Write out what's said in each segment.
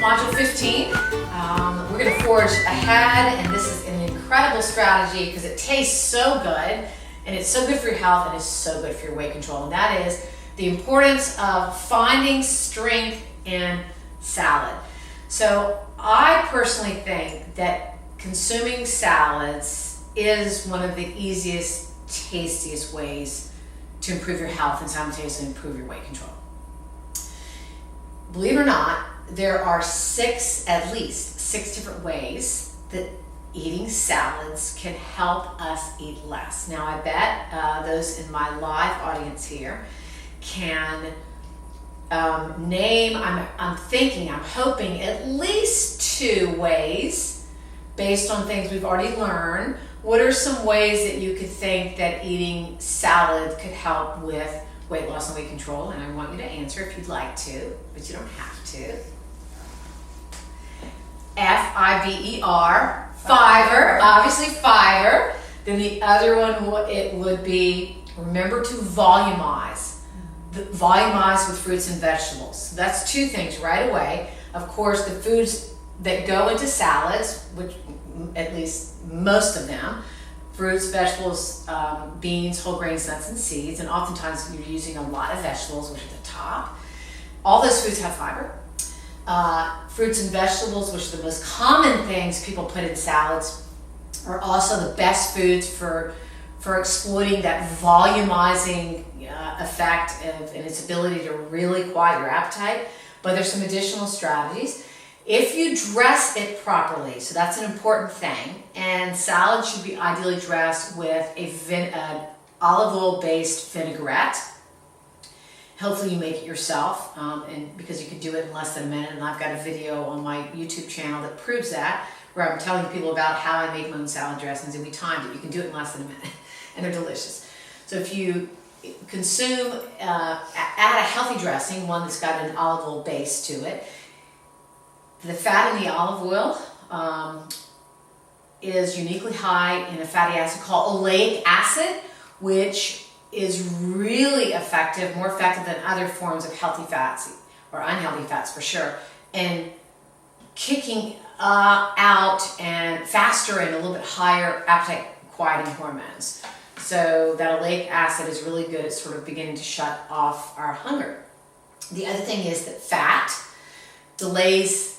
Module 15. We're going to forge ahead, and this is an incredible strategy because it tastes so good, and it's so good for your health, and it's so good for your weight control, and that is the importance of finding strength in salad. So I personally think that consuming salads is one of the easiest, tastiest ways to improve your health and simultaneously improve your weight control. Believe it or not, there are at least six different ways that eating salads can help us eat less. Now I bet those in my live audience here can name, I'm hoping at least 2 ways based on things we've already learned. What are some ways that you could think that eating salad could help with weight loss and weight control? And I want you to answer if you'd like to, but you don't have to. F-I-V-E-R, fiber, obviously fiber. Then the other one, it would be, remember to volumize. Volumize with fruits and vegetables. So that's 2 things right away. Of course, the foods that go into salads, which at least most of them, fruits, vegetables, beans, whole grains, nuts, and seeds, and oftentimes you're using a lot of vegetables, which are the top. All those foods have fiber. Fruits and vegetables, which are the most common things people put in salads, are also the best foods for exploiting that volumizing effect and its ability to really quiet your appetite. But there's some additional strategies. If you dress it properly, so that's an important thing, and salad should be ideally dressed with an olive oil based vinaigrette. Hopefully you make it yourself, and because you can do it in less than a minute, and I've got a video on my YouTube channel that proves that, where I'm telling people about how I make my own salad dressings, and we timed it. You can do it in less than a minute, and they're delicious. So if you consume, add a healthy dressing, one that's got an olive oil base to it. The fat in the olive oil is uniquely high in a fatty acid called oleic acid, which is really effective, more effective than other forms of healthy fats, or unhealthy fats for sure, and kicking out and faster and a little bit higher appetite quieting hormones. So that oleic acid is really good at sort of beginning to shut off our hunger. The other thing is that fat delays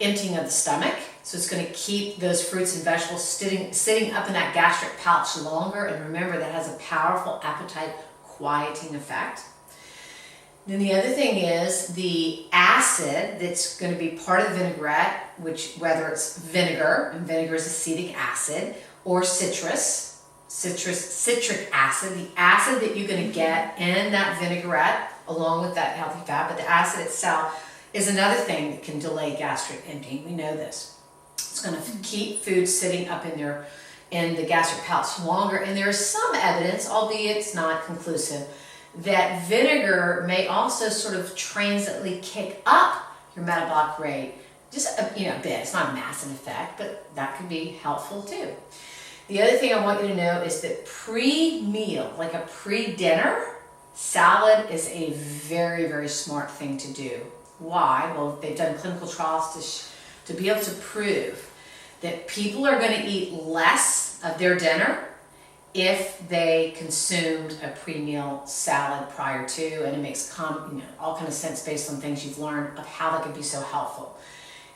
emptying of the stomach, so it's going to keep those fruits and vegetables sitting up in that gastric pouch longer, and remember that has a powerful appetite quieting effect. Then the other thing is the acid that's going to be part of the vinaigrette, which whether it's vinegar, and vinegar is acetic acid, or citric acid, the acid that you're going to get in that vinaigrette along with that healthy fat, but the acid itself is another thing that can delay gastric emptying. We know this. It's going to keep food sitting up in the gastric pouch longer, and there is some evidence, albeit it's not conclusive, that vinegar may also sort of transiently kick up your metabolic rate, just a bit. It's not a massive effect, but that could be helpful too. The other thing I want you to know is that pre-meal, like a pre-dinner, salad is a very, very smart thing to do. Why? Well, they've done clinical trials to be able to prove that people are going to eat less of their dinner if they consumed a pre-meal salad prior to, and it makes all kind of sense based on things you've learned of how that could be so helpful.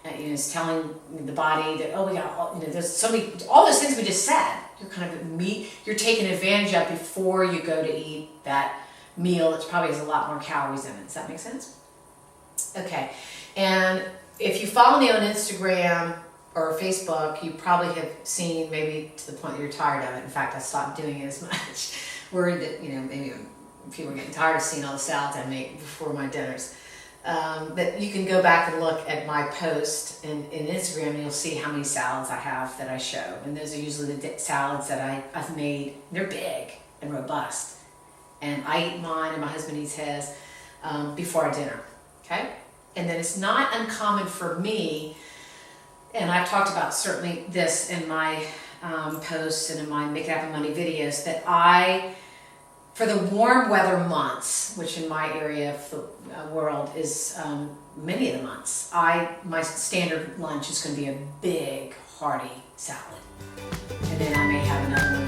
It's telling the body that, we got there's so many, all those things we just said. You're taking advantage of before you go to eat that meal that probably has a lot more calories in it. Does that make sense? Okay, and if you follow me on Instagram or Facebook, you probably have seen, maybe to the point that you're tired of it. In fact, I stopped doing it as much. Worried that, maybe people are getting tired of seeing all the salads I make before my dinners. But you can go back and look at my post in Instagram, and you'll see how many salads I have that I show. And those are usually the salads that I've made. They're big and robust. And I eat mine, and my husband eats his before our dinner. Okay? And then it's not uncommon for me, and I've talked about certainly this in my posts and in my Make It Happen Monday videos, that I For the warm weather months, which in my area of the world is many of the months, my standard lunch is going to be a big hearty salad, and then I may have another one